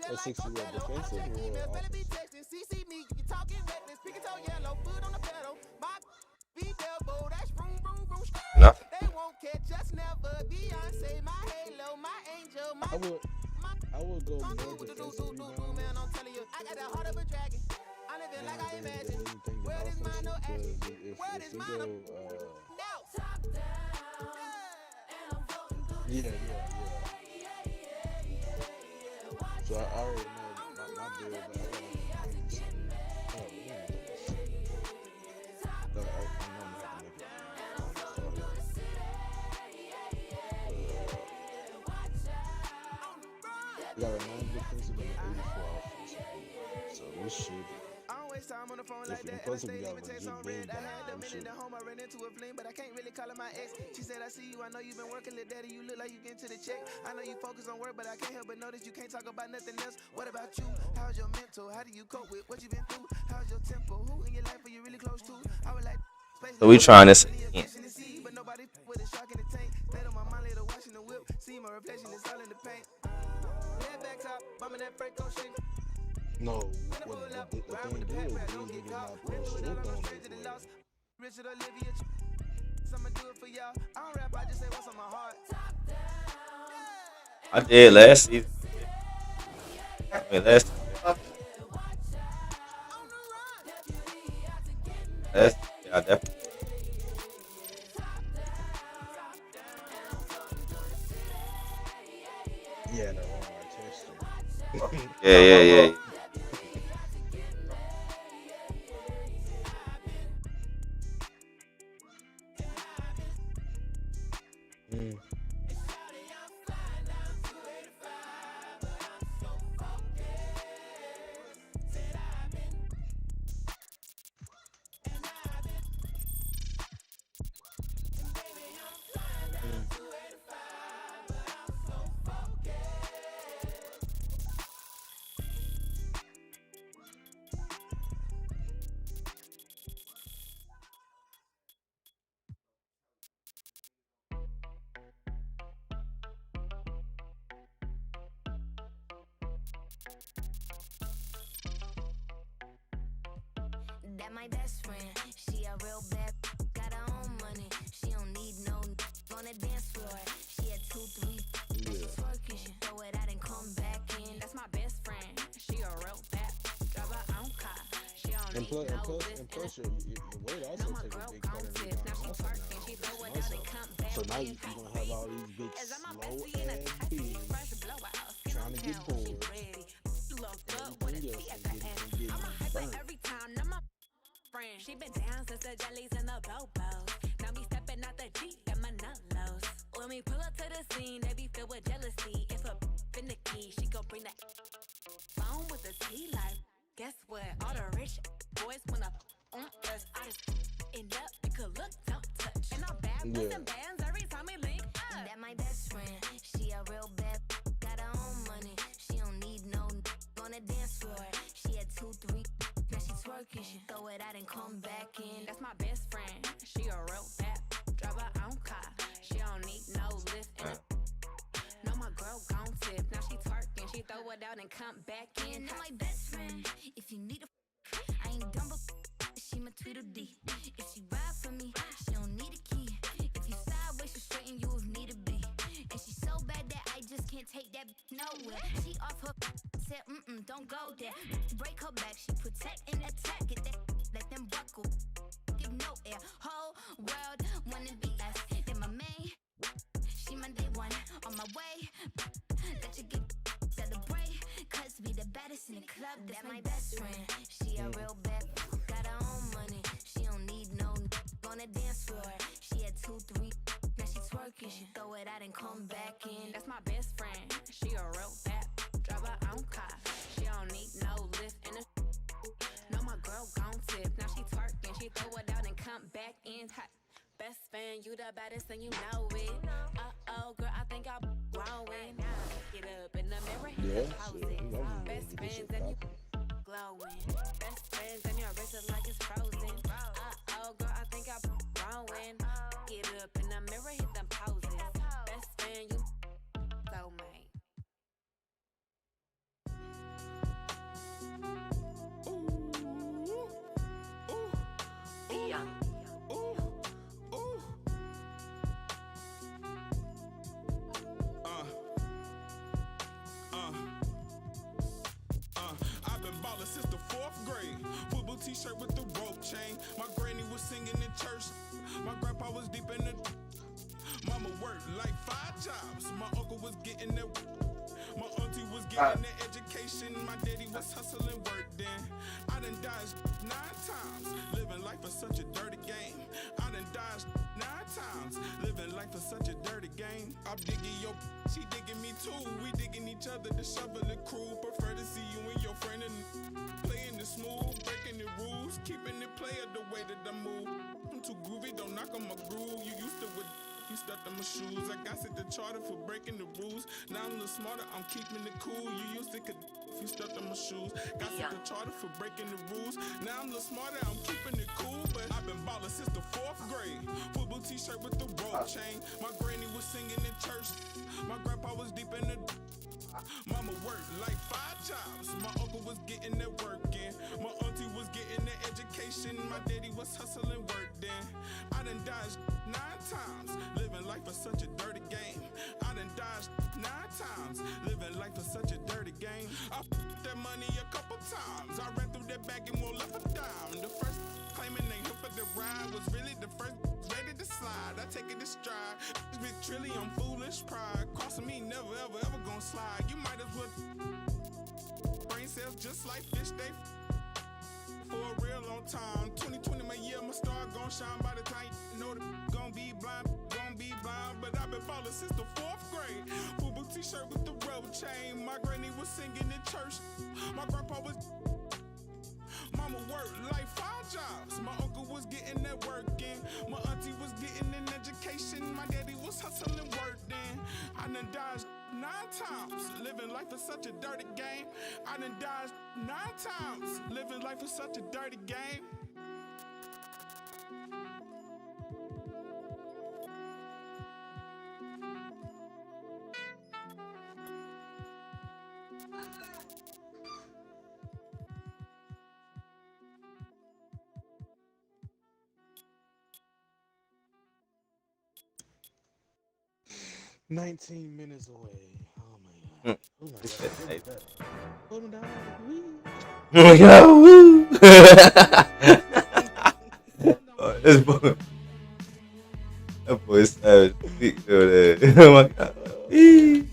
That's 60 what, defensive or offensive? No. I would I would go more defensive rebounds than anything offensive because if we go yeah, yeah, yeah. So I already know my bill, but I gotta no, I know I'm gonna have to make it. We got a 9 defensive and an 84 offensive. So we should. If we plus if we got legit big guys, we should. So we trying this again. No, what the thing is, we get not put strict on it. I did last season. I mean, yeah, I definitely. Yeah, the wrong texture. Yeah. Mm. That my best friend, she a real bad, got her own money. She don't need no on the dance floor. She had 2, 3, she twerking, she throw it out and come back in. That's my best friend, she a real bad, drive her own car. She don't need no plus your weight also take a big part of it. So now you're gonna have all these big slow ass beats trying to get bored. She been down since the jellies and the bobos. Now me stepping out the Jeep and my nullos. When we pull up to the scene, they be filled with jealousy. If a finicky, she gon' bring that phone with the tea light. Guess what? All the rich boys wanna on us. I just end up, you could look, don't touch. And I'm bad with them bands every time we link up. That my best friend, she a real bad, got her own money. She don't need no on the dance floor. She had 2, 3. Now she twerking, she throw it out and come back in. That's my best friend, she a real bad, drive her own car. She don't need no lift. No, my girl gon' tip. Now she twerking, she throw it out and come back in. Now my best friend, if you need a I ain't dumb but she my Tweedledee. If she ride for me, she don't need a key. If you sideways, she straighten you if need to be. And she so bad that I just can't take that nowhere. She off her said, don't go there. Break her back, she protect and attack. Get that, let them buckle. Give no air. Whole world wanna be us. Then my main, she my day one. On my way, let you get celebrate. Cause we the baddest in the club. That's my best friend. She a real bad, got her own money. She don't need no on the dance floor. She had 2, 3. Now she twerking, she throw it out and come back in. That's my best friend. She a real bad, drive her own car. She don't need no lift in the. No, my girl gon' tip. Now she twerking, she throw it out and come back in. Hot. Best friend, you the baddest and you know it. Uh-oh, girl, I think I'm growing. Get up in the mirror, hit the poses. Best friends and you glowing. Best friends and your wrist is like it's frozen. Uh-oh, girl, I think I'm growing. Get up in the mirror, hit them poses. Best friend, baller since the 4th grade. Football t-shirt with the rope chain. My granny was singing in church. My grandpa was deep in the. Mama worked like 5 jobs. My uncle was getting that. My auntie was getting that education. My daddy was hustling work then. I done dodged 9 times. Living life is such a dirty game. I done dodged 9 times. Living life is such a dirty game. I'm digging your, she digging me too. We digging each other, the shovel and crew. Prefer to see you and your friend and playing the smooth, breaking the rules, keeping it player the way that I move. I'm too groovy, don't knock on my groove. You used to with. You stuck on my shoes. I got set the charter for breaking the rules. Now I'm a little smarter, I'm keeping it cool. You used to could if you stuck on my shoes. Got set the charter for breaking the rules. Now I'm a little smarter, I'm keeping it cool. But I've been ballin' since the 4th grade. Football t-shirt with the rope chain. My granny was singing in church. My grandpa was deep in the. Mama worked like 5 jobs. My uncle was getting that work in. My auntie was getting that education. My daddy was hustling work then. I done dodged 9 times. Living life is such a dirty game. I done dodged 9 times. Living life is such a dirty game. I f***ed that money a couple times. I ran through that bag and won't left a dime. The first claiming they hip for the ride was really the first ready to slide. I take it to stride. Big trillion foolish pride. Crossing me never ever ever gonna slide. You might as well brain cells just like fish they for a real long time. 2020 my year, my star gon' shine by the time you know that gon' be blind. But I've been falling since the 4th grade. Football t-shirt with the rope chain. My granny was singing in church. My grandpa was. Mama worked like 5 jobs. My uncle was getting that work in. My auntie was getting an education. My daddy was hustling work then. I done dodged 9 times. Living life is such a dirty game. I done dodged 9 times. Living life is such a dirty game. $19 minutes away. Oh my god. Oh my god. Hold him down. Oh my god. Woo. Oh, this boy. That boy savage. Big over there. Oh my god. Woo.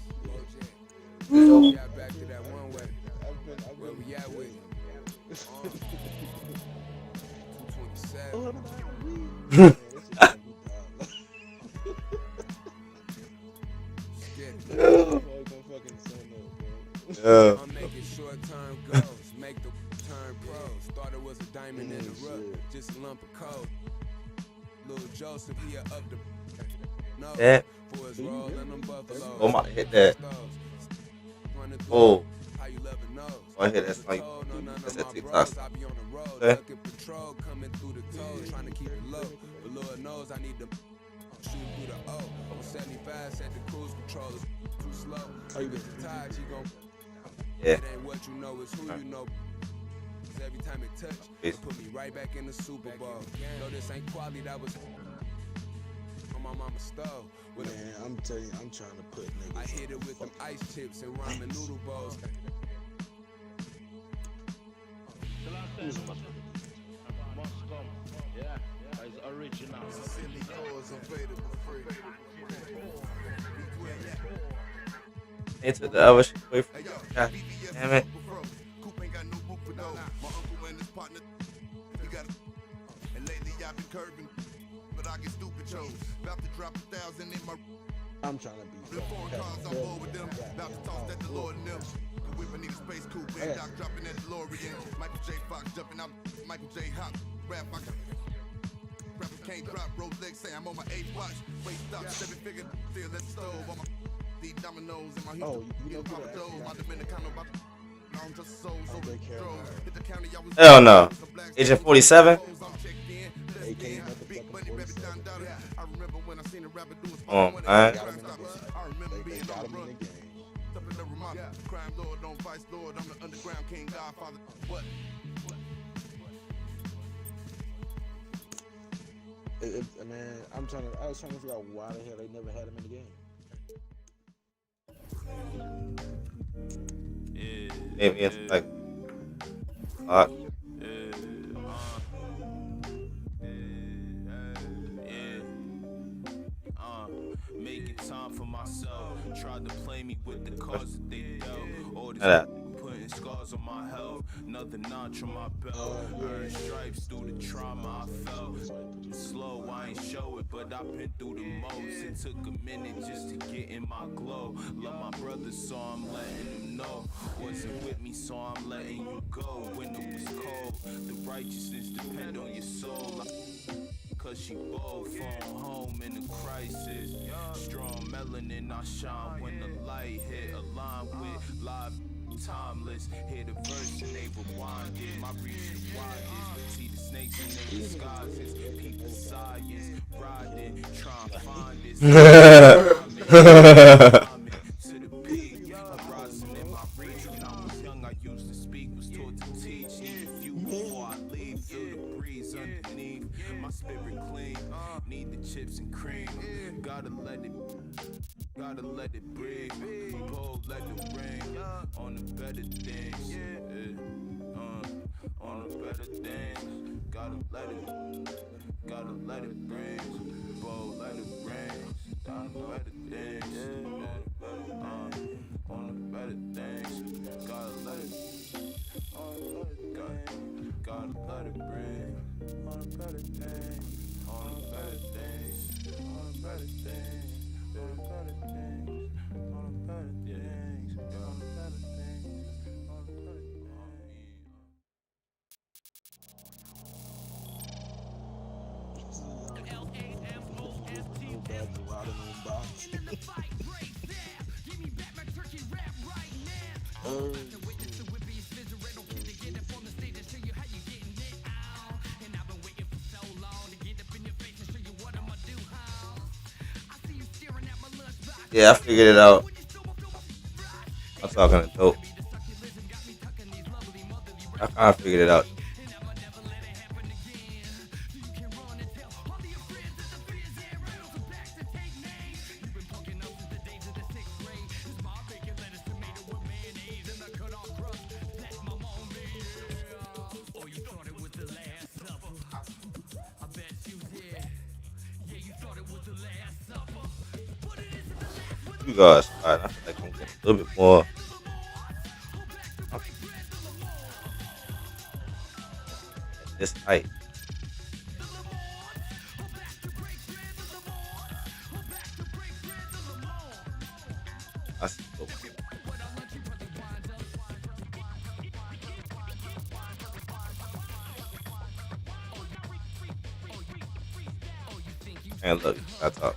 I'm making short-term goals, make the turn pros. Thought it was a diamond in the rough, just a lump of coal. Little Joseph here up the no Yeah. for his roll and them buffaloes. Oh my, hit that. Oh. How you love it knows. Oh, I hit that like that's a TikTok. I be on the road, Okay. looking patrol coming through the toes, trying to keep it low. But Lord knows I need to shoot through the O. On 75, set the cruise control is too slow. How you With the tide, she gon' Yeah. It ain't what you know, it's who you know. Every time it touch, it put me right back in the Super Bowl. No, this ain't quality, that was on my mama's stove. Man, I'm telling you, I'm trying to put niggas. I hit it with them ice chips and ramen noodle bowls. Yeah, it's original. They took the other shit away from me. God damn it. I'm trying to be. The foreign cars, I'm bored with them. About to toss that DeLorean in them. The whip, I need a space coupe. And Doc dropping that DeLorean. Michael J. Fox jumping out. Michael J. Hop. Rap, I rapper can't drop. Rolex say I'm on my 8th watch. Wait, stop. 7-figure. Still at the stove. On my these dominoes in my Houston. You know Papa Joe. My Dominicano about I'm just so hit the county. I was Hell no. Agent 47? I remember when I seen a rapper do his Oh, man. I remember being on the run. Crime lord, don't vice lord. I'm the underground king, godfather. What? Man, I was trying to figure out why the hell they never had him in the game. Maybe it's like Fuck. Making time for myself. Tried to play me with the cards that they dealt. All this That. putting scars on my health. Another notch on my belt. Earned stripes through the trauma I felt. Slow, I ain't show it, but I've been through the most. It took a minute just to get in my glow. Love my brother, so I'm letting him know. Wasn't with me, so I'm letting you go. When it was cold, the righteousness depend on your soul. Cause she both phone home in a crisis. Strong melanin, I shine when the light hit. Aligned with live timeless. Hear the verse and they rewind it. My reach the widest. See the snakes in their disguises. People science. Riding, trying to find this. To the peak. Horizon in my reach. When I was young, I used to speak. Was taught to teach. Need a few before I leave. Feel the breeze underneath. My spirit clean. Need the chips and cream. Gotta let it breathe. Bold, let it ring. On the better things. On the better things. Gotta let it bring. Bold, let it ring. On the better things. On the better things. Gotta let it. Gotta let it bring. On the better things. On the better things. On the better things. On the better things. On the better things. On the better things. On the better things. Yeah, I figured it out. I'm talking to dope. I kind of figured it out. You guys, alright, I feel like I'm getting a little bit more. This height. That's dope. And look, that's up.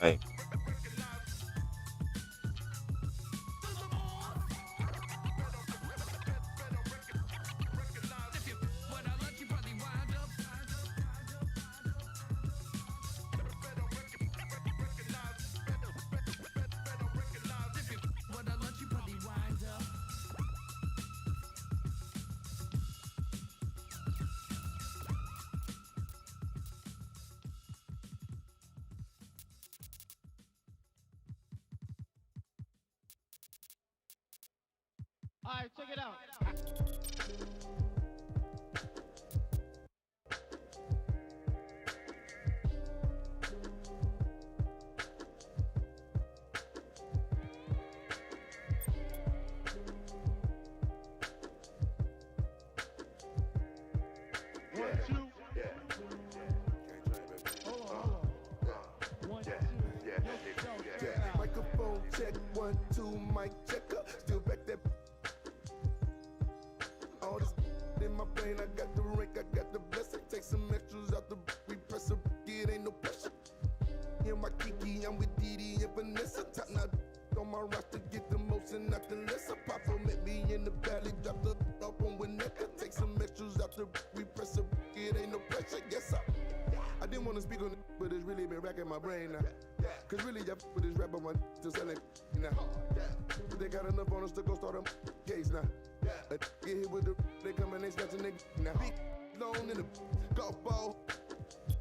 Hey. Alright, check it out. One, two. Hold on. One, two. Yo, check it out. Microphone check, 1, 2, mic checker. Still back that. All this in my brain, I got the rank, I got the blessing. Take some extras out the repress a it ain't no pressure. In my Kiki, I'm with Didi and Vanessa. Top now on my roster, get the most and not the lesser. Papa met me in the valley, dropped the up on Winnetka. Take some extras out the repress a it ain't no pressure. Yes, sir. I didn't want to speak on it, but it's really been racking my brain now. Cause really, I with this rapper one to selling now. But they got enough on us to go start a case now. Get hit with the, they come and they snatch a nigga now. Big long in the golf ball,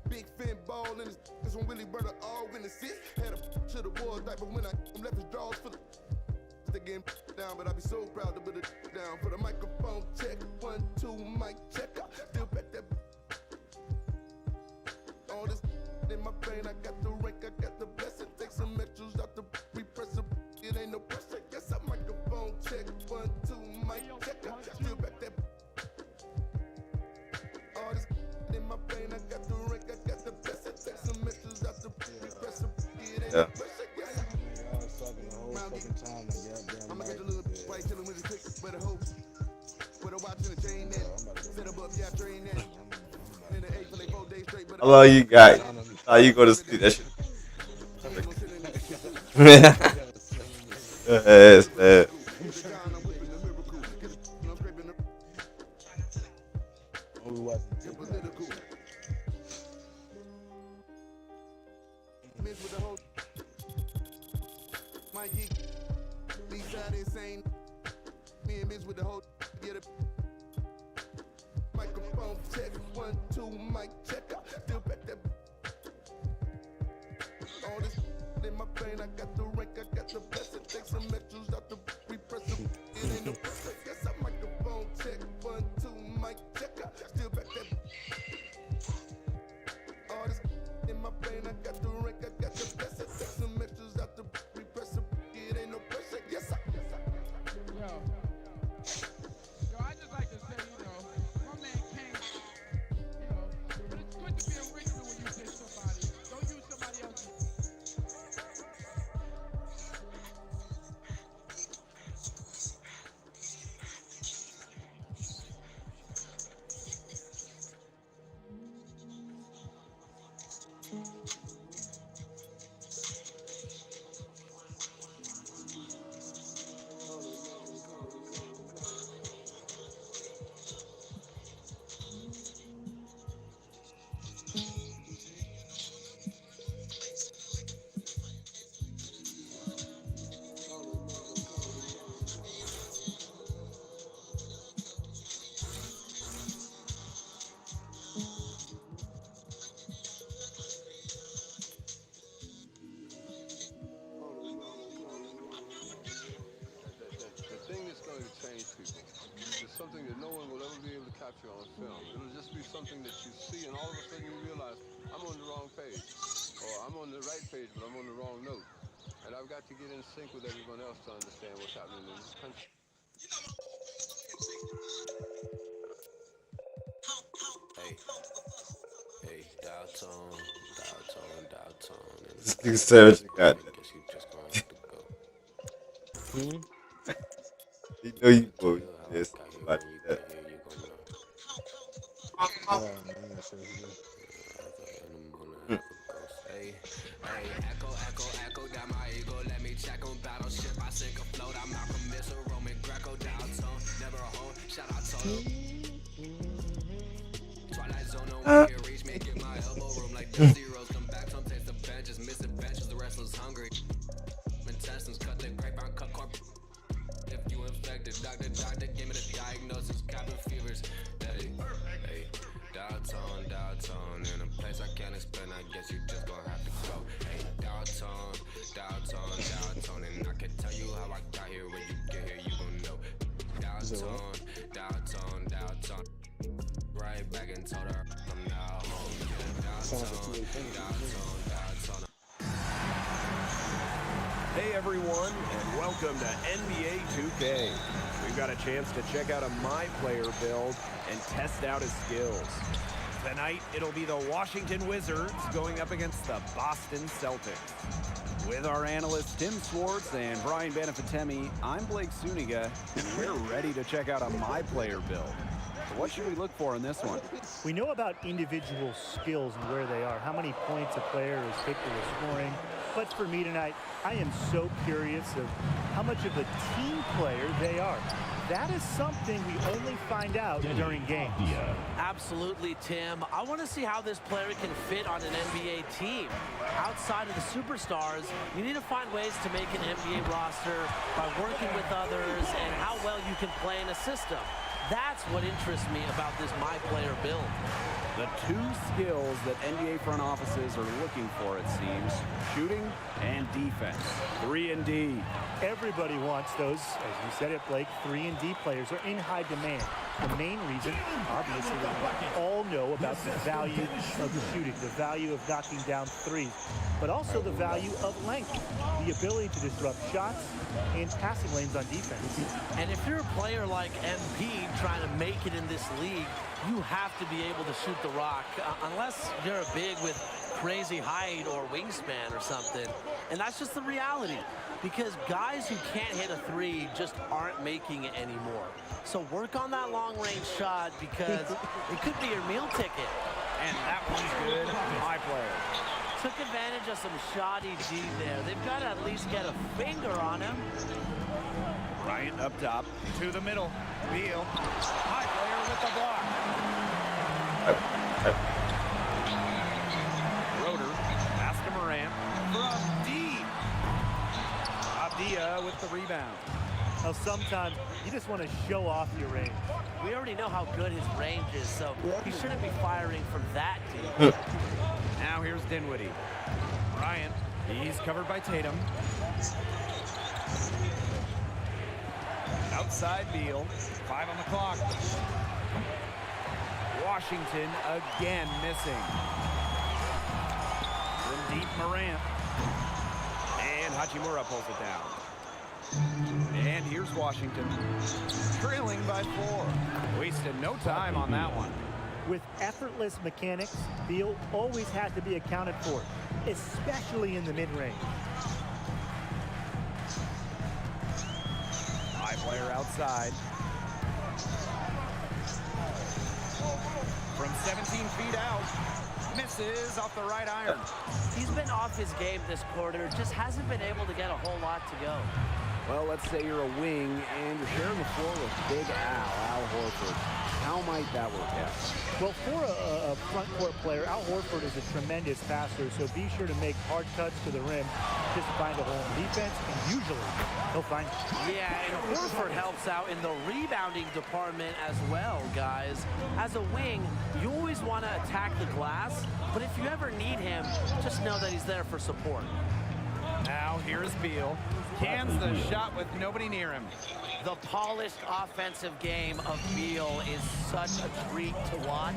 big fin ball in this one really brother all in the seat. Had a to the wall diaper when I left his drawers for the. They getting down, but I be so proud to put it down. For the microphone check, 1, 2, mic checker. Still back that. All this in my brain, I got the rank, I got the blessing. Take some extras out the repress it ain't no pressure. Yes, I microphone check, 1, 2, mic checker. Still back that. All this in my brain, I got the rank, I got the blessing. Take some extras out the repress it ain't no pressure. Yes, I was talking the whole fucking time. I'ma get a little white chillin' with his click, but a hope. With a watch and a chain that. Set up, yeah, train that. In the 8 for like 4 days straight, but How long you got? How you go to sleep? That shit. Yes, man. We wasn't. Miss with the whole Mikey, these side insane. Me and Miss with the whole get a microphone check, 1, 2, mic checker. Still back that. All this in my brain, I got the rank, I got the blessing. Take some extras out the repress it ain't no pressure. Yes, I microphone check, 1, 2, mic checker. Still back that. All this in my brain, I got the rank, I got the blessing. Take some extras out the repress it ain't no pressure. Yes, sir. Yo, I just like to say, my man King, but it's good to be original when you say somebody. Don't use somebody else's. The thing that's going to change people is something that no one will ever be able to capture on film. It'll just be something that you see and all of a sudden you realize, I'm on the wrong page. Or I'm on the right page, but I'm on the wrong note. And I've got to get in sync with everyone else to understand what's happening in this country. Hey, dial tone. This nigga said what you got. Guess you just gonna have to go. You know you boy. Yes, like that. Hey, echo, down my ego, let me check on battleship. I sink afloat, I'm out from missile, Roman Greco, down tone, never a home, shout out Toto. Twilight zone, no one can reach me, get my elbow room like the zeros, come back, some taste the benches, missing benches, the restless hungry. Intestines, cut the grapevine, cut corp. If you infected, doctor, give me the diagnosis, cabin fevers. Hey, dial tone, in a place I can't explain, I guess you just gonna have to go. Hey, dial tone, and I can tell you how I got here, when you get here, you gon' know. Hey everyone, and welcome to NBA 2K. We've got a chance to check out a My Player build and test out his skills. Tonight, it'll be the Washington Wizards going up against the Boston Celtics. With our analysts Tim Swartz and Brian Benefatemi, I'm Blake Suniga, and we're ready to check out a My Player build. So what should we look for in this one? We know about individual skills and where they are, how many points a player is capable of scoring. But for me tonight, I am so curious of how much of a team player they are. That is something we only find out during games. Absolutely, Tim. I want to see how this player can fit on an NBA team. Outside of the superstars, you need to find ways to make an NBA roster by working with others and how well you can play in a system. That's what interests me about this My Player build. The two skills that NBA front offices are looking for, it seems, shooting and defense. 3 and D. Everybody wants those. As you said it, Blake, 3 and D players are in high demand. The main reason, obviously, we all know about the value of shooting, the value of knocking down threes, but also the value of length, the ability to disrupt shots and passing lanes on defense. And if you're a player like MP trying to make it in this league, you have to be able to shoot the rock, unless you're a big with crazy height or wingspan or something. And that's just the reality, because guys who can't hit a three just aren't making it anymore. So work on that long-range shot, because it could be your meal ticket. And that one's good. My Player. Took advantage of some shoddy D there. They've got to at least get a finger on him. Bryant up top to the middle. Beal. My Player with the block. Roder. Pass to Morant. From deep. Abdia with the rebound. Now, sometimes you just want to show off your range. We already know how good his range is, so he shouldn't be firing from that deep. Now here's Dinwiddie. Bryant. He's covered by Tatum. Outside Beal. 5 on the clock. Washington again missing. From deep Morant. And Hachimura pulls it down. And here's Washington. Trailing by 4. Wasted no time on that one. With effortless mechanics, Beal always has to be accounted for, especially in the mid-range. My Player outside. From 17 feet out. Misses off the right iron. He's been off his game this quarter, just hasn't been able to get a whole lot to go. Well, let's say you're a wing and you're sharing the floor with Big Al Horford. How might that work out? Well, for a front court player, Al Horford is a tremendous passer, so be sure to make hard cuts to the rim just to find a hole in defense, and usually he'll find it. Yeah, and Horford helps out in the rebounding department as well, guys. As a wing, you always want to attack the glass, but if you ever need him, just know that he's there for support. Now here's Beal. Cans the shot with nobody near him. The polished offensive game of Beal is such a treat to watch.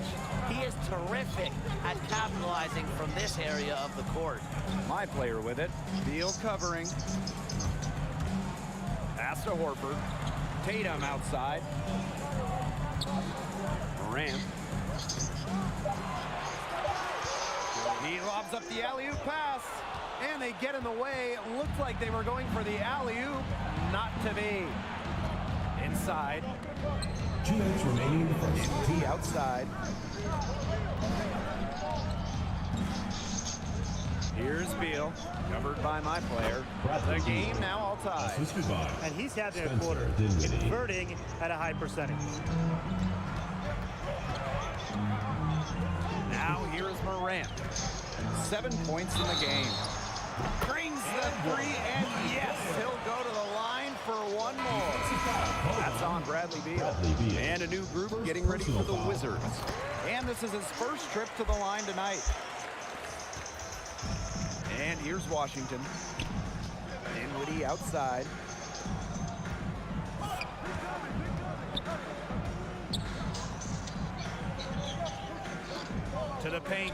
He is terrific at capitalizing from this area of the court. My Player with it. Beal covering. Pass to Horford. Tatum outside. Morant. He lobs up the alley-oop pass. And they get in the way. Looked like they were going for the alley-oop. Not to be. Inside. 2 minutes remaining in the first. T outside. Here's Beal, covered by My Player. The game now all tied. And he's having a quarter, converting at a high percentage. Now here is Morant. 7 points in the game. Brings the 3, and yes, he'll go to the line for one more. That's on Bradley Beal. And a new group getting ready for the Wizards. And this is his first trip to the line tonight. And here's Washington. Dinwiddie outside. To the paint.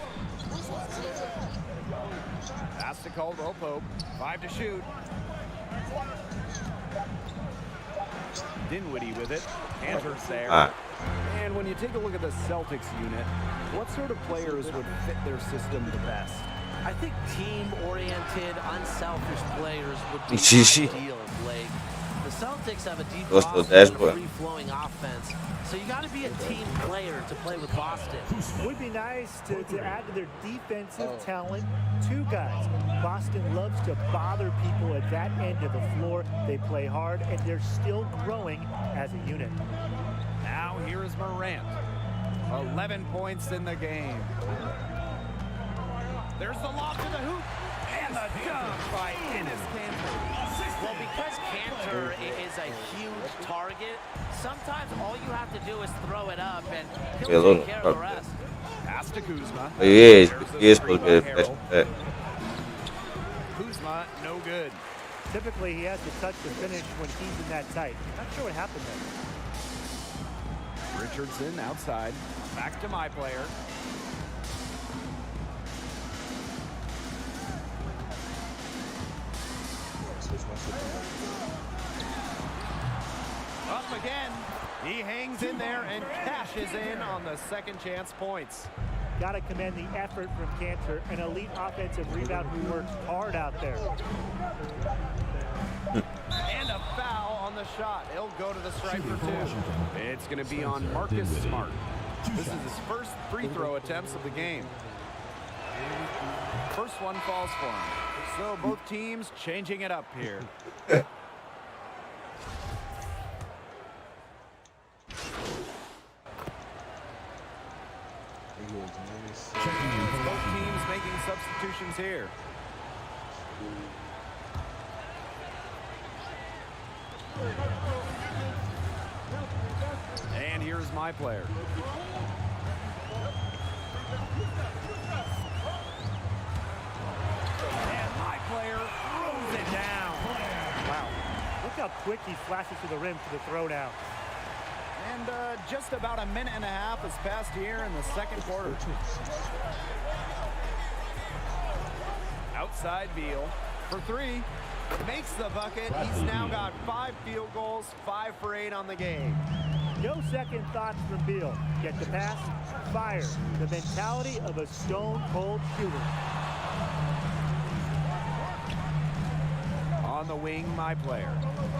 Pass to Caldwell Pope. 5 to shoot. Dinwiddie with it. Cantor's there. And when you take a look at the Celtics unit, what sort of players would fit their system the best? I think team-oriented, unselfish players would be ideal, Blake. The Celtics have a deep roster and a free-flowing offense, so you got to be a team player to play with Boston. Would be nice to add to their defensive talent 2 guys. Boston loves to bother people at that end of the floor. They play hard, and they're still growing as a unit. Now here is Morant. 11 points in the game. There's the lob to the hoop, and the dunk by Enes Kanter. Well, because Kanter is a huge target, sometimes all you have to do is throw it up, and he'll take care of the rest. Pass to Kuzma. Kuzma, no good. Typically, he has to touch the finish when he's in that tight. Not sure what happened there. Richardson outside. Back to my player. Up again. He hangs in there and cashes in on the second chance points. Got to commend the effort from Kanter, an elite offensive rebound who works hard out there. And a foul on the shot. He'll go to the stripe for 2. It's going to be on Marcus Smart. This is his first free throw attempts of the game. First one falls for him. So both teams changing it up here. Both teams making substitutions here. And here's my player. And my player throws it down. Wow. Look how quick he flashes to the rim for the throwdown. And just about a minute and a half has passed here in the second quarter. Outside Beal for 3. Makes the bucket. He's now got 5 field goals, 5 for 8 on the game. No second thoughts from Beal. Get the pass, fire. The mentality of a stone-cold shooter. On the wing, my player.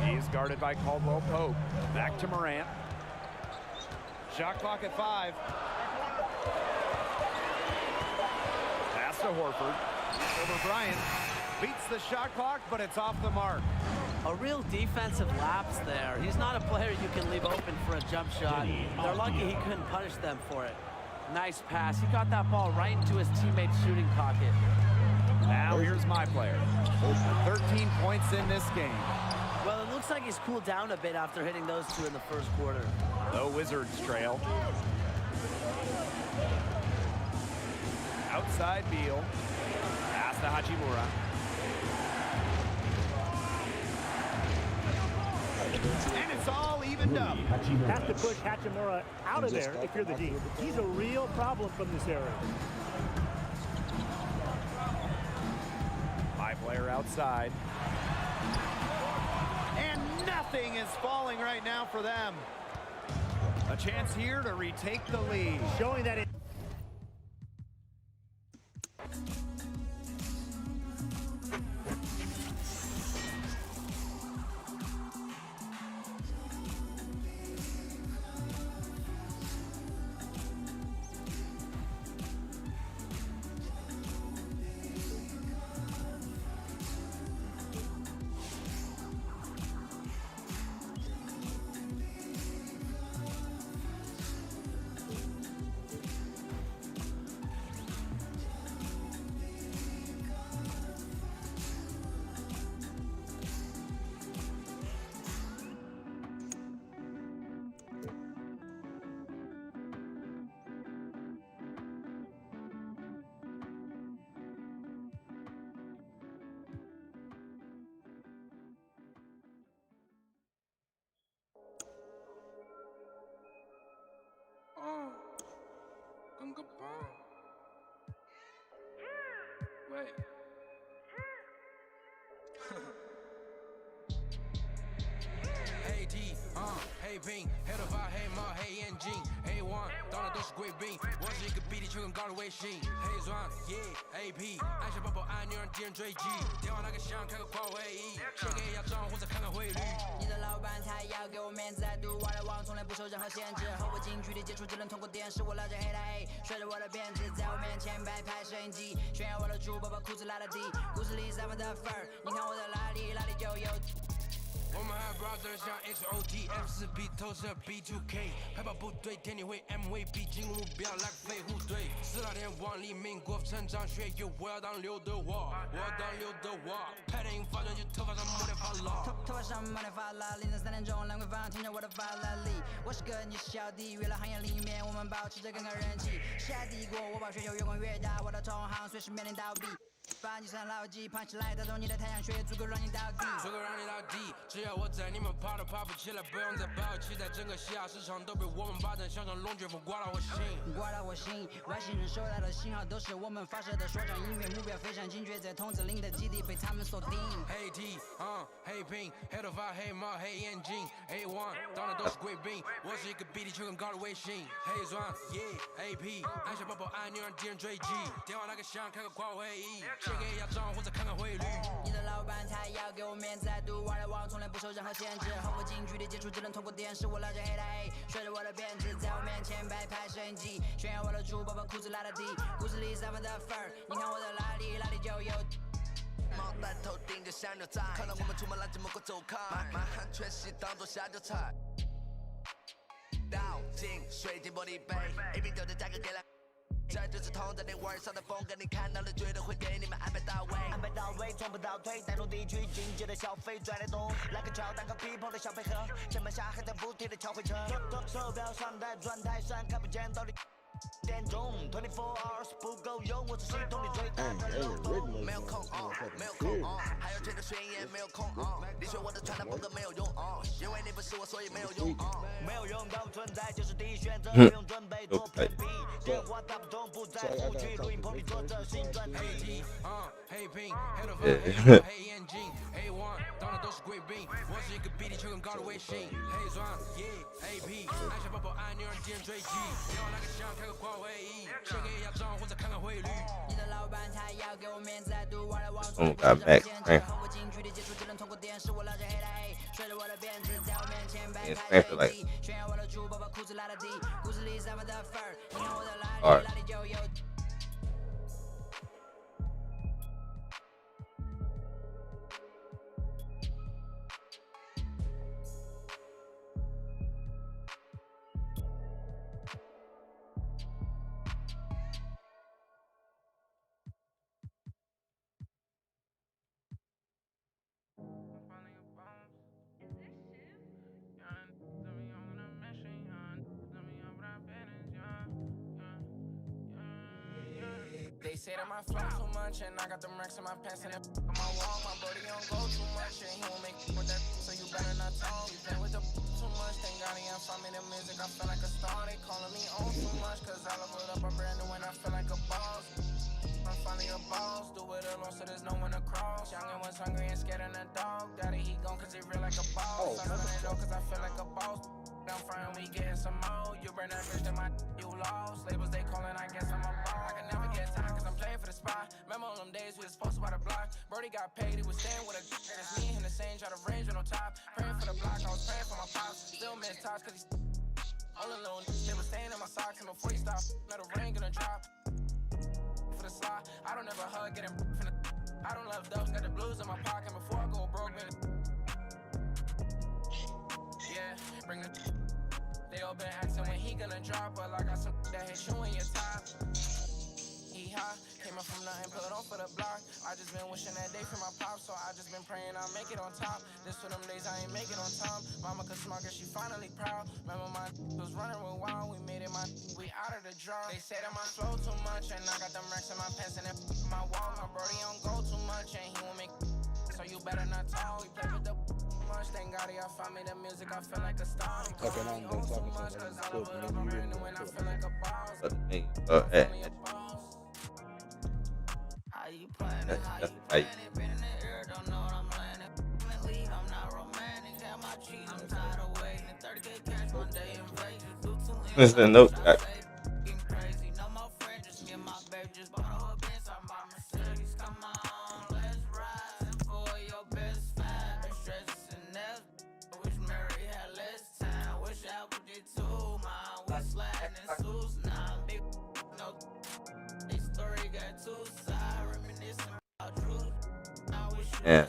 He's guarded by Caldwell Pope. Back to Morant. Shot clock at 5. Pass to Horford. Over Bryant. Beats the shot clock, but it's off the mark. A real defensive lapse there. He's not a player you can leave open for a jump shot. They're lucky he couldn't punish them for it. Nice pass. He got that ball right into his teammate's shooting pocket. Now here's my player. 13 points in this game. Well, it looks like he's cooled down a bit after hitting those 2 in the first quarter. The Wizards trail. Outside Beal. Pass to Hachimura. And it's all evened up. Have to push Hachimura out of there if you're the D. He's a real problem from this area. My player outside. And nothing is falling right now for them. A chance here to retake the lead. Showing that Wait. AD,黑兵，黑头发，黑帽，黑眼镜，A1，到的都是贵宾。我是一个比地球更高的卫星。黑钻，AP，按下宝宝按钮让敌人追击。电话那个响，开个跨会议，写给亚装或者看看汇率。你的老板他要给我面子，I do what I want，从来不受任何限制。和我近距离接触只能通过电视，我拉着黑的 A， 甩着我的辫子，在我面前摆拍摄影机，炫耀我的珠宝，把裤子拉到底。故事里散发的粉儿，你看我的哪里就有。我们还 brother 像 XOT F4B 投射 B2K 海豹部队天地会 MVP 进攻目标来个飞虎队四大天王黎明国成长学友我要当刘德华我要当刘德华拍电影发专辑头发上抹点发蜡头发上抹点发蜡凌晨3点钟兰桂坊听着我的法拉利我是个你是小弟娱乐行业里面我们保持着更高人气下帝国我把全球越滚越大我的同行随时面临倒闭把你上牢记胖起来打中你的太阳穴足够让你倒地足够让你倒地只要我在你们跑都跑不起来不用再抱期待整个西亚市场都被我们霸占像龙卷风刮到我心刮到我心外星人收到的信号都是我们发射的说唱音乐目标非常精确在筒子林的基地被他们锁定黑 T 黑兵黑头发黑帽黑眼镜 A1 当的都是贵宾我是一个比地球更高的卫星黑钻 AP 按下宝宝按钮让敌人追击电话那个响开个跨会议写给亚装或者看看汇率你的老板他要给我面子 I do what I want 从来不受任何限制和我近距离接触只能通过电视我拉着黑的 A 甩着我的辫子在我面前摆拍摄影机炫耀我的珠宝把裤子拉到底故事里散发的粉儿你看我的哪里就有毛蛋头顶着香牛仔看到我们出门拦着某个走开满汉全席当作下酒菜倒进水晶玻璃杯一瓶酒的价格给了这就是同在你玩上的风格你看到了绝对会给你们安排到位安排到位从不倒退带动地区经济的消费拽得动来个乔丹和皮蓬的小配合前门下还在补贴的敲回车手表上的转台上看不见到底点钟24 hours 不够用我是系统里最大的漏洞没有空没有空还有这个宣言没有空你学我的传达风格没有用因为你不是我所以没有用没有用到存在就是第一选择不用准备多偏僻电话打不通不在乎去录音棚里做着新专辑黑瓶黑头发黑帽黑眼镜 A1 当的都是贵宾我是一个比地球更高的卫星黑钻 AP 按下宝宝按钮让敌人追击电话那个响开个跨会议写给亚装或者看看汇率你的老板他要给我面子 I do what I want 从不是任何限制和我近距离接触只能通过电视我拉着黑的 A 甩着我的辫子在我面前摆拍摄影机炫耀我的珠宝把裤子拉到底故事里散发的粉儿你看我的哪里就有They say that my flow too much and I got them racks in my pants and on my wall. My brody don't go too much and he won't make with that so you better not talk. You play with the too much, thank God he ain't find me the music. I feel like a star, they calling me on too much cause I leveled up a brand new and I feel like a boss. I'm finally a boss, do it alone so there's no one to cross. Youngin' was hungry and scared of the dog. Daddy he gone cause he real like a boss. I'm running low cause I feel like a boss. I'm frying, we getting some more. You burn that bitch, then my you lost. Labels they calling, I guess I'm a boss. I can never get time cause I'm playing for the spot. Remember on them days we was posted by the block. Brody got paid, he was staying with a it's me and the same, try to range on top. Praying for the block, I was praying for my pops. Still miss tops cause he's all alone. They was staying in my socks and before he stopped, let a rain gonna drop. For the slot, I don't ever hug, getting from the I don't love dubs, got the blues in my pocket before I go broke, man. Yeah, bring the they all been asking when he gonna drop, but I got some that hit you in your top. He hot, came up from nothing, put on for the block. I just been wishing that day for my pop, so I just been praying I'll make it on top. This for them days I ain't make it on time. Mama could smart, she finally proud. Remember my was running real wild, we made it we out of the draw. They say that my flow too much, and I got them racks in my pants and that my wall. My brody don't go too much, and he won't make so you better not talk. We play with the much, thank God y'all find me the music, I feel like a star. Okay, now I'm done talking to them. I feel like a boss. Hey, How you play? That's tight. It's the note track. Yeah.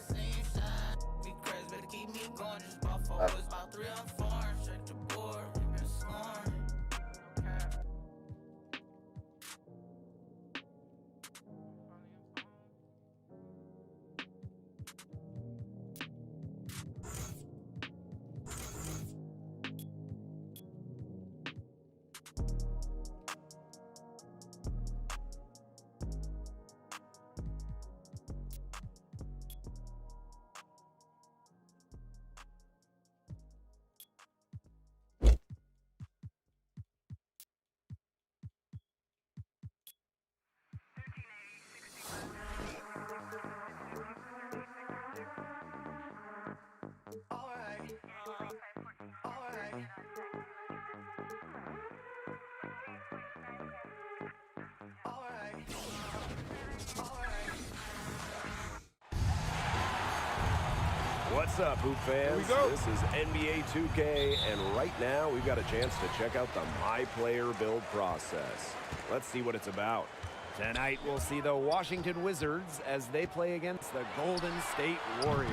What's up, Hoop fans? This is NBA 2K, and right now we've got a chance to check out the My Player build process. Let's see what it's about. Tonight we'll see the Washington Wizards as they play against the Golden State Warriors.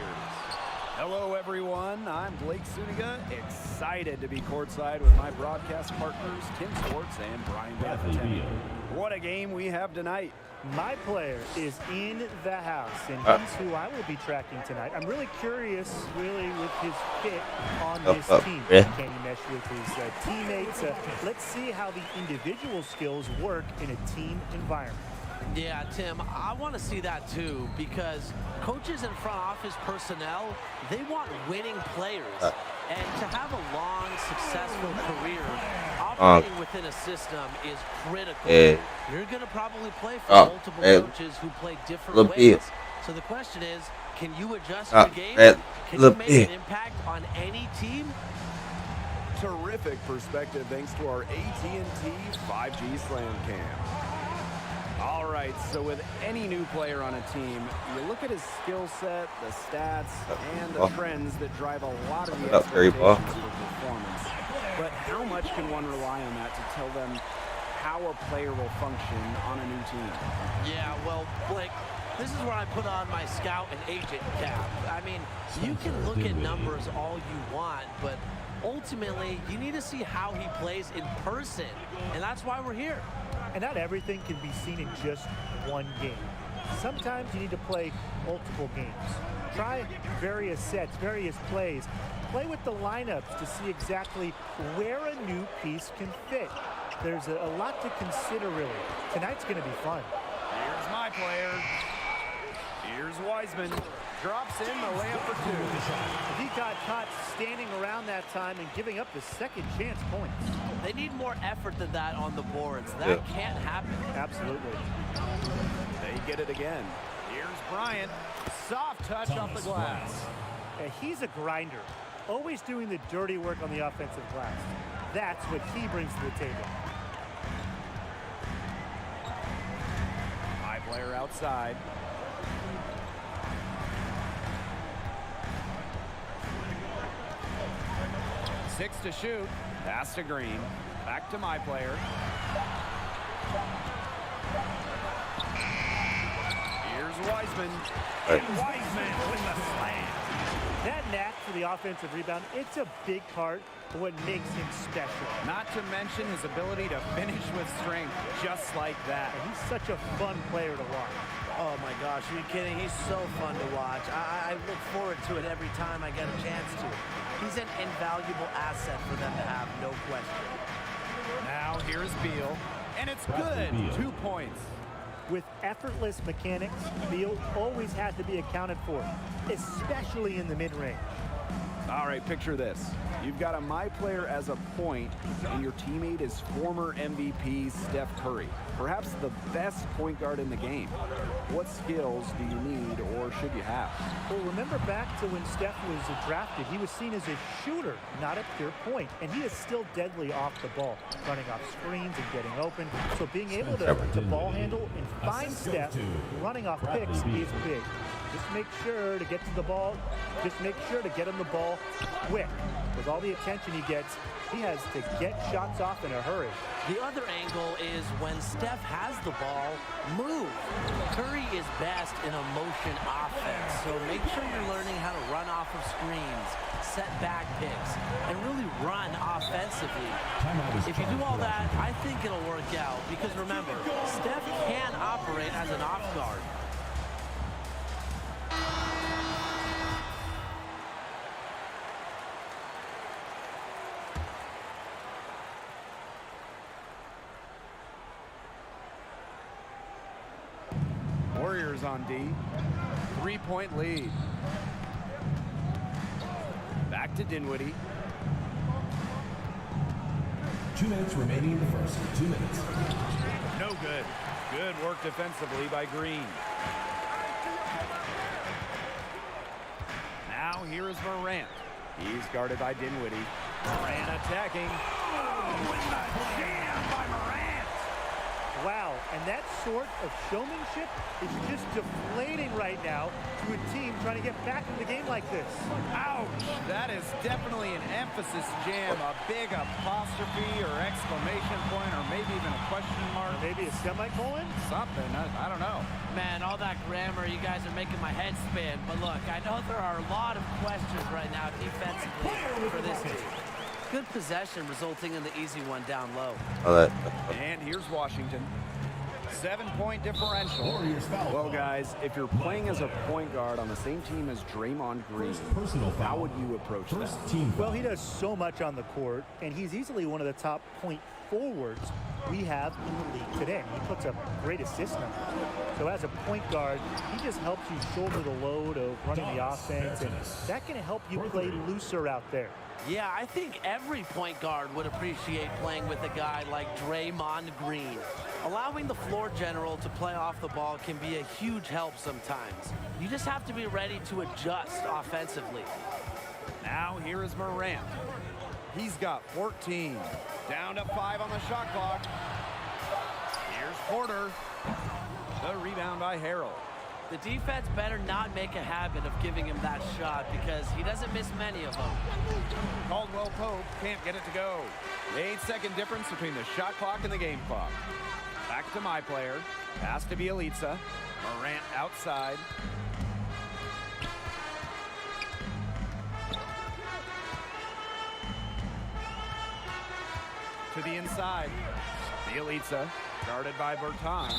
Hello, everyone. I'm Blake Suniga, excited to be courtside with my broadcast partners, Tim Swartz and Brian Gaffetini. What a game we have tonight. My player is in the house, and he's who I will be tracking tonight. I'm really curious, with his fit on this team. Can he mesh with his teammates? Let's see how the individual skills work in a team environment. Yeah, Tim, I want to see that too, because coaches and front office personnel, they want winning players. And to have a long, successful career operating within a system is critical. You're going to probably play for multiple coaches who play different ways. So the question is, can you adjust your game? Can you make an impact on any team? Terrific perspective thanks to our AT&T 5G Slam Cam. All right, so with any new player on a team, you look at his skill set, the stats, and the trends that drive a lot of the expectations for performance. But how much can one rely on that to tell them how a player will function on a new team? Yeah, well, Blake, this is where I put on my scout and agent cap. I mean, you can look at numbers all you want, but ultimately, you need to see how he plays in person, and that's why we're here. And not everything can be seen in just one game. Sometimes you need to play multiple games. Try various sets, various plays. Play with the lineups to see exactly where a new piece can fit. There's a lot to consider, really. Tonight's going to be fun. Here's my player. Here's Wiseman. Drops in the layup for two. He got caught standing around that time and giving up the second chance points. They need more effort than that on the boards. That can't happen. Absolutely. They get it again. Here's Bryant. Soft touch off the glass. He's a grinder. Always doing the dirty work on the offensive glass. That's what he brings to the table. High player outside. Six to shoot. Pass to Green. Back to my player. Here's Wiseman. And Wiseman with the slam. That knack for the offensive rebound, it's a big part of what makes him special. Not to mention his ability to finish with strength, just like that. And he's such a fun player to watch. Oh my gosh, are you kidding? He's so fun to watch. I look forward to it every time I get a chance to. He's an invaluable asset for them to have, no question. Now here's Beal, and it's good. 2 points. With effortless mechanics, Beal always has to be accounted for, especially in the mid-range. All right, picture this. You've got a my player as a point, and your teammate is former MVP Steph Curry, perhaps the best point guard in the game. what skills do you need or should you have? Well, remember back to when Steph was drafted, he was seen as a shooter, not a pure point. And he is still deadly off the ball, running off screens and getting open. So being able to ball handle and find Steph running off picks is big. Just make sure to get to the ball. Just make sure to get him the ball quick. With all the attention he gets, he has to get shots off in a hurry. The other angle is when Steph has the ball, move. Curry is best in a motion offense, so make sure you're learning how to run off of screens, set back picks, and really run offensively. If you do all that, I think it'll work out, because remember, Steph can operate as an off guard. Warriors on D. 3-point lead. Back to Dinwiddie. 2 minutes remaining in the first. 2 minutes. No good. Good work defensively by Green. Now here is Morant. He's guarded by Dinwiddie. Morant attacking. With the jam by Morant. Wow, and that sort of showmanship is just deflating right now to a team trying to get back in the game like this. Ouch! That is definitely an emphasis jam, a big apostrophe or exclamation point, or maybe even a question mark. Or maybe a semicolon? Something, I don't know. Man, all that grammar, you guys are making my head spin. But look, I know there are a lot of questions right now defensively for this team. Good possession resulting in the easy one down low. And here's Washington. 7-point differential. Well, guys, if you're playing as a point guard on the same team as Draymond Green, how would you approach that? Well, he does so much on the court, and he's easily one of the top point forwards we have in the league today. He puts up great assist numbers. So as a point guard, he just helps you shoulder the load of running the offense, and that can help you play looser out there. Yeah, I think every point guard would appreciate playing with a guy like Draymond Green. Allowing the floor general to play off the ball can be a huge help sometimes. You just have to be ready to adjust offensively. Now here is Morant. He's got 14. Down to 5 on the shot clock. Here's Porter. The rebound by Harrell. The defense better not make a habit of giving him that shot because he doesn't miss many of them. Caldwell Pope can't get it to go. The 8-second difference between the shot clock and the game clock. Back to my player. Pass to Bielitsa. Morant outside. To the inside. Bielitsa guarded by Bertans.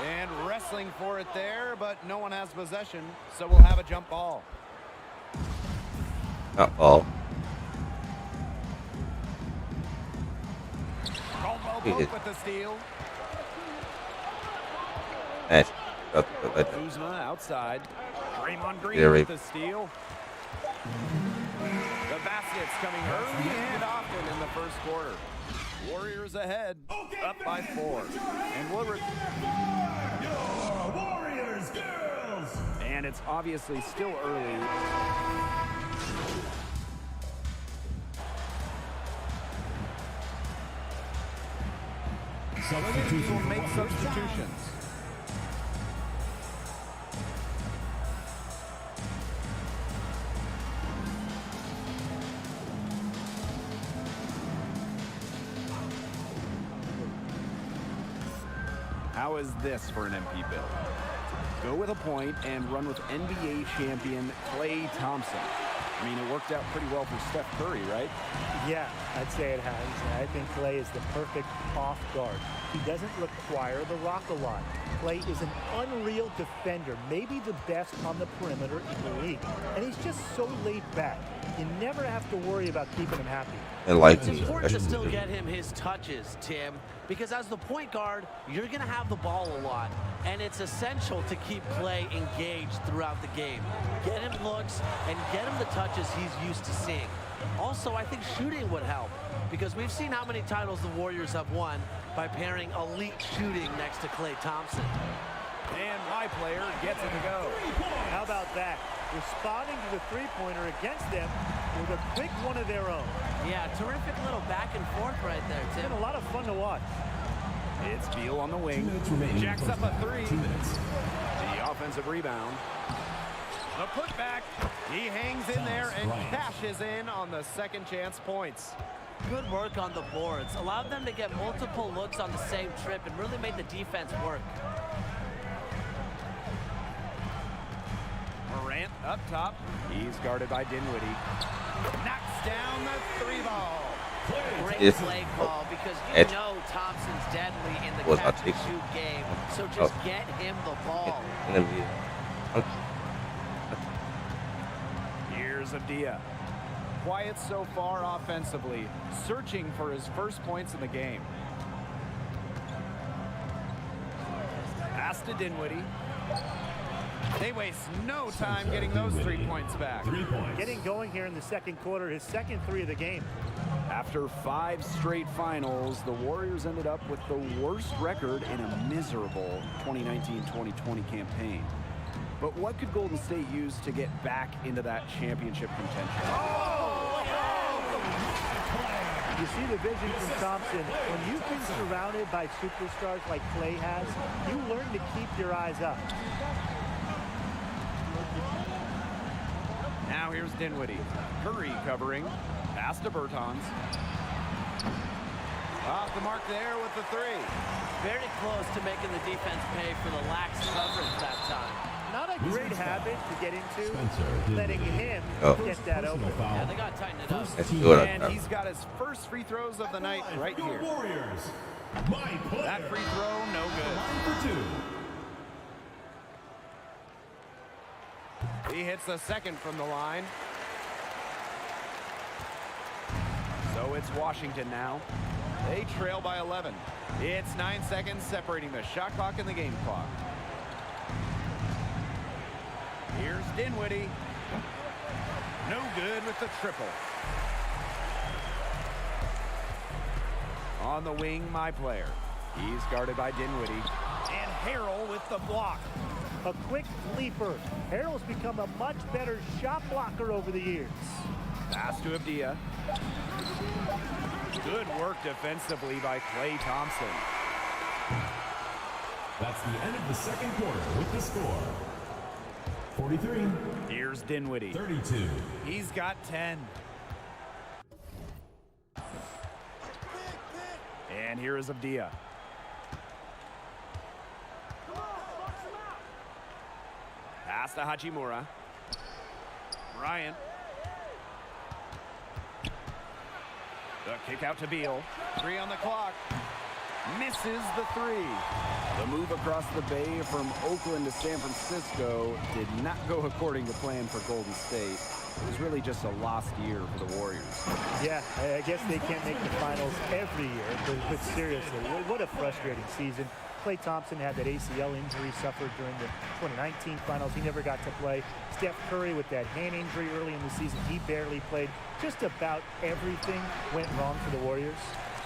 And wrestling for it there, but no one has possession, so we'll have a jump ball. Not ball. Caldwell Pope with the steal. Kuzma outside. Draymond Green with the steal. The basket's coming early and often in the first quarter. Warriors ahead, up by 4. And Woodward. Warriors, girls! And it's obviously still early. Substitutions will make substitutions. How is this for an MP build? Go with a point and run with NBA champion Klay Thompson. I mean, it worked out pretty well for Steph Curry, right? Yeah, I'd say it has. I think Klay is the perfect off guard. He doesn't require the rock a lot. Klay is an unreal defender, maybe the best on the perimeter in the league. And he's just so laid back. You never have to worry about keeping him happy. And like it's important to still get him his touches, Tim, because as the point guard, you're going to have the ball a lot, and it's essential to keep Klay engaged throughout the game. Get him looks and get him the touches he's used to seeing. Also, I think shooting would help, because we've seen how many titles the Warriors have won by pairing elite shooting next to Klay Thompson. And my player gets it to go. How about that? Responding to the three-pointer against them with a quick one of their own. Yeah, terrific little back and forth right there, Tim. It's been a lot of fun to watch. It's Beal on the wing. 2 minutes remaining. Jacks up a three. 2 minutes. The offensive rebound. The putback. He hangs in there and cashes in on the second chance points. Good work on the boards. Allowed them to get multiple looks on the same trip and really made the defense work. Morant up top. He's guarded by Dinwiddie. Knocks down the three ball. Great play call because you know Thompson's deadly in the catch-and-shoot game. So just get him the ball. Here's Abdia. Quiet so far offensively, searching for his first points in the game. Pass to Dinwiddie. They waste no time getting those 3 points back. 3 points. Getting going here in the second quarter, his second three of the game. After 5 straight finals, the Warriors ended up with the worst record in a miserable 2019-2020 campaign. But what could Golden State use to get back into that championship contention? You see the vision from Thompson. When you've been surrounded by superstars like Clay has, you learn to keep your eyes up. Now here's Dinwiddie. Curry covering. Pass to Bertans. Off the mark there with the three. Very close to making the defense pay for the lax coverage that time. Not a great habit to get into, letting him get that open. Yeah, they got to tighten it up. And he's got his first free throws of the night right here. Warriors. My player. That free throw, no good. Line for 2. He hits the second from the line. So it's Washington now. They trail by 11. It's 9 seconds separating the shot clock and the game clock. Here's Dinwiddie. No good with the triple. On the wing, my player. He's guarded by Dinwiddie. And Harrell with the block. A quick leaper. Harrell's become a much better shot blocker over the years. Pass to Abdia. Good work defensively by Klay Thompson. That's the end of the second quarter with the score. 43. Here's Dinwiddie. 32. He's got 10. And here is Abdia. Pass to Hachimura. Bryant. The kick out to Beal. 3 on the clock. Misses the 3. The move across the bay from Oakland to San Francisco did not go according to plan for Golden State. It was really just a lost year for the Warriors. Yeah, I guess they can't make the finals every year, but seriously, what a frustrating season. Klay Thompson had that ACL injury suffered during the 2019 finals. He never got to play. Steph Curry with that hand injury early in the season. He barely played. Just about everything went wrong for the Warriors.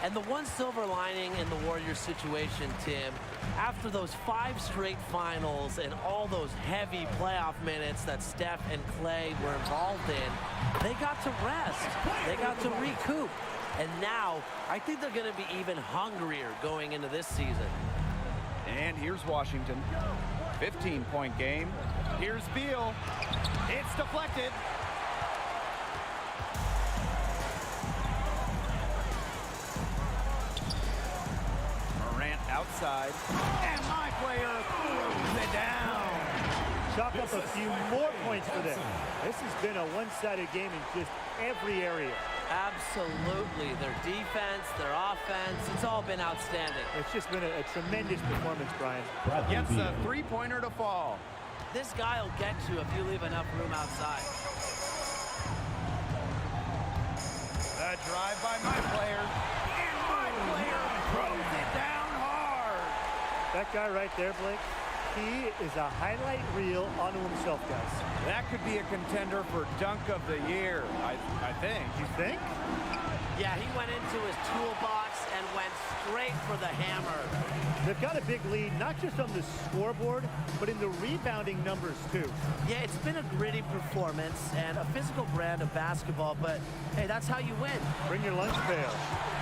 And the one silver lining in the Warriors situation, Tim, after those 5 straight finals and all those heavy playoff minutes that Steph and Klay were involved in, they got to rest. They got to recoup. And now, I think they're going to be even hungrier going into this season. And here's Washington. 15-point game. Here's Beal. It's deflected. Morant outside. And my player throws it down. Chalk up a few more points for them. This has been a one-sided game in just every area. Absolutely. Their defense, their offense, it's all been outstanding. It's just been a tremendous performance, Brian. Gets a three-pointer to fall. This guy will get you if you leave enough room outside. The drive by my player. And my player throws it down hard. That guy right there, Blake, he is a highlight reel unto himself, guys. That could be a contender for dunk of the year, I think. You think? Yeah, he went into his toolbox and went straight for the hammer. They've got a big lead, not just on the scoreboard, but in the rebounding numbers, too. Yeah, it's been a gritty performance and a physical brand of basketball, but hey, that's how you win. Bring your lunch pail.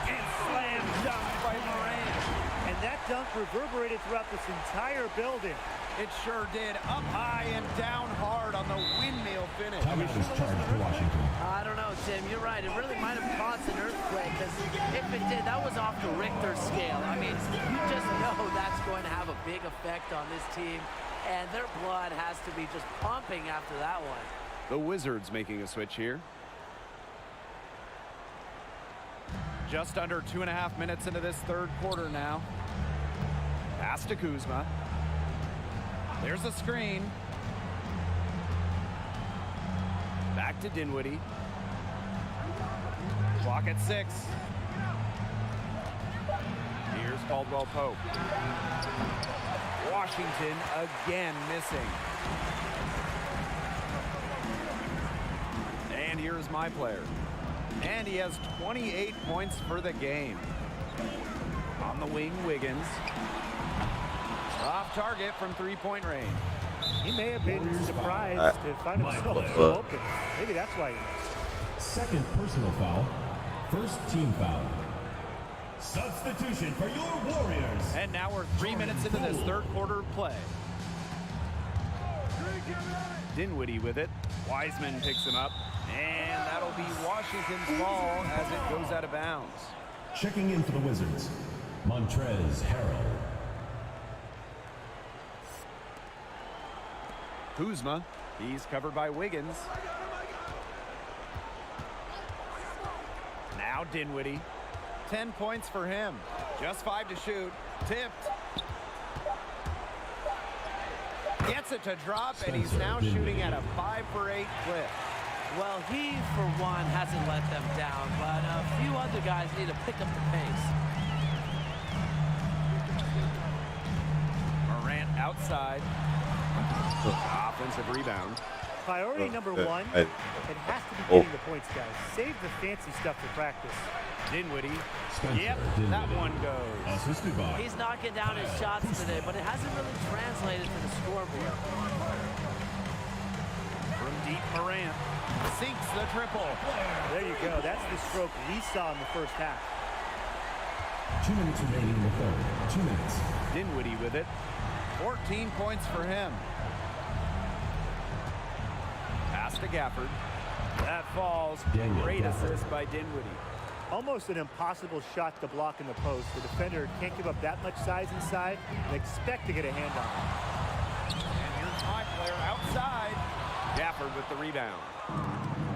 And slam dunk by Morant. And that dunk reverberated throughout this entire building. It sure did. Up high and down hard on the windmill finish. Timeout is charged to Washington. I don't know, Tim. You're right. It really might have caused an earthquake, because if it did, that was off the Richter scale. I mean, you just know that's going to have a big effect on this team, and their blood has to be just pumping after that one. The Wizards making a switch here. Just under 2.5 minutes into this third quarter now. Pass to Kuzma. There's a screen. Back to Dinwiddie. Clock at 6. Here's Caldwell Pope. Washington again missing. And here's my player. And he has 28 points for the game. On the wing, Wiggins. Off target from three-point range. He may have been surprised to find himself so open. Maybe that's why. Second personal foul. First team foul. Substitution for your Warriors. And now we're 3 minutes into this third quarter of play. Dinwiddie with it. Wiseman picks him up. And that'll be Washington's ball as it goes out of bounds. Checking in for the Wizards, Montrezl Harrell. Kuzma, he's covered by Wiggins. Now Dinwiddie. 10 points for him. Just 5 to shoot. Tipped. Gets it to drop, and he's now shooting at a 5 for 8 clip. Well, he, for one, hasn't let them down, but a few other guys need to pick up the pace. Morant outside. Offensive rebound. Priority number one, it has to be getting the points, guys. Save the fancy stuff for practice. Dinwiddie. Yep, that one goes. He's knocking down his shots today, but it hasn't really translated to the scoreboard. From deep, Morant sinks the triple. There you go. That's the stroke we saw in the first half. 2 minutes remaining in the third. 2 minutes. Dinwiddie with it. 14 points for him. Pass to Gafford. That falls. Great assist by Dinwiddie. Almost an impossible shot to block in the post. The defender can't give up that much size inside and expect to get a hand on it. And here's my player outside. Gafford with the rebound.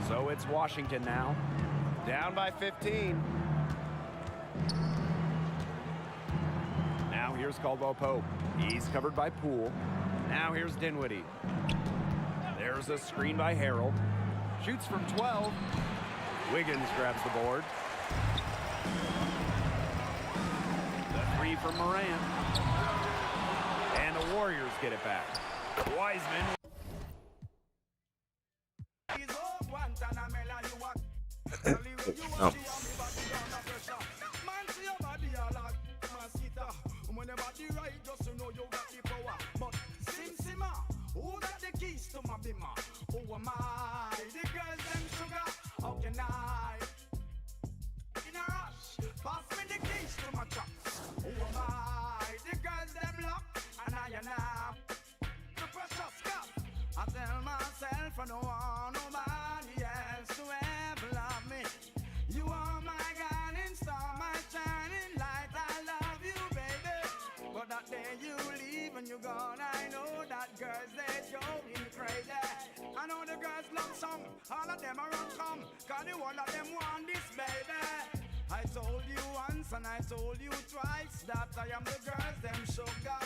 So it's Washington now. Down by 15. Now here's Caldwell Pope. He's covered by Poole. Now here's Dinwiddie. There's a screen by Harrell. Shoots from 12. Wiggins grabs the board. The three from Morant. And the Warriors get it back. Wiseman. Who am I? The girls them sugar. How can I? In a rush, pass me the keys to my truck. Who am I? The girls them lock, and I the precious cup. I tell myself I don't want nobody else to ever love me. You are my guiding star, my shining light. I love you, baby. But that day you leave and you're gone, I know that girls they going crazy. I know the girls love song, all of them are on come, cause the one of them want this, baby. I told you once and I told you twice that I am the girls them sugar.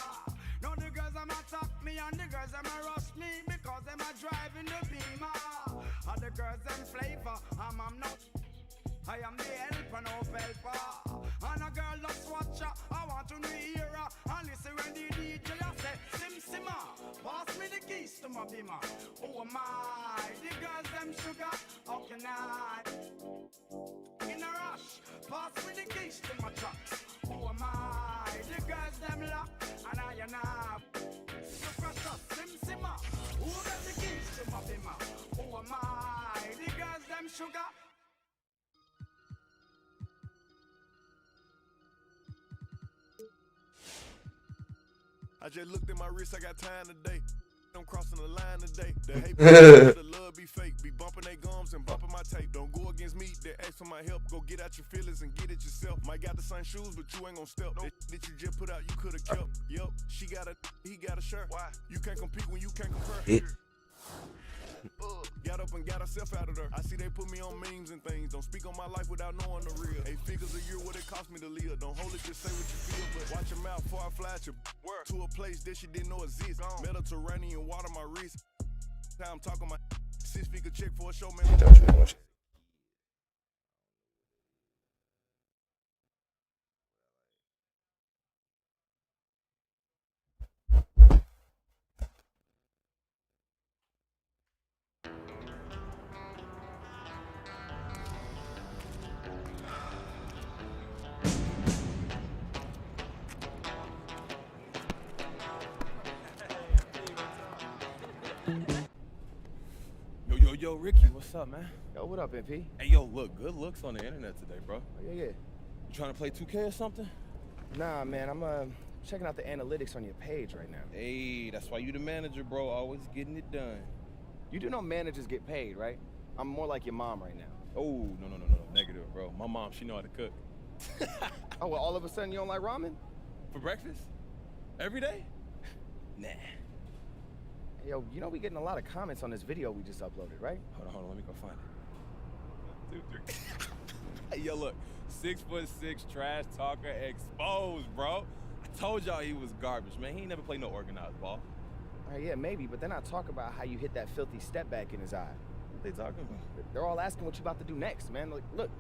Now the girls them attack me and the girls them rush me because them are driving the beamer. And the girls them flavor, I'm not. I am the helper, no helper. And a girl loves watcher, I want to hear her. And listen when the DJ say, Sim Simmer, pass me the keys to my beamer. Who am I? The girls them sugar, how can I? In a rush, pass with the keys to my truck. Who am I? The girls them lock, and I and I. So crush us, simmer. Who got the keys to my bimmer? Who am I? The girls them sugar. I just looked at my wrist, I got time today. I'm crossing the line today. The hate, the love be fake. Be bumping they gums and bumping my tape. Don't go against me, they ask for my help. Go get out your feelings and get it yourself. Might got the same shoes, but you ain't gon' step. That you just put out, you could've kept. Yup, she got a, he got a shirt. Why? You can't compete when you can't compare. Got up and got herself out of there. I see they put me on memes and things. Don't speak on my life without knowing the real. 8 figures a year, what it cost me to live. Don't hold it, just say what you feel. But watch your mouth before I fly at you. To a place that you didn't know exists. Mediterranean water my wrist. Now I'm talking my 6-figure check for a show, man. Yo, Ricky, what's up, man? Yo, what up, MP? Hey, yo, look, good looks on the internet today, bro. Oh, yeah. You trying to play 2K or something? Nah, man, I'm checking out the analytics on your page right now. Hey, that's why you the manager, bro. Always getting it done. You do know managers get paid, right? I'm more like your mom right now. Oh, no. Negative, bro. My mom, she know how to cook. Oh, well, all of a sudden you don't like ramen? For breakfast? Every day? Nah. Yo, you know we getting a lot of comments on this video we just uploaded, right? Hold on, let me go find it. 2, 3. Hey, yo, look, 6'6" trash talker exposed, bro. I told y'all he was garbage, man. He ain't never played no organized ball. Yeah, maybe, but then I talk about how you hit that filthy step back in his eye. What they talking about? They're all asking what you about to do next, man. Like, look,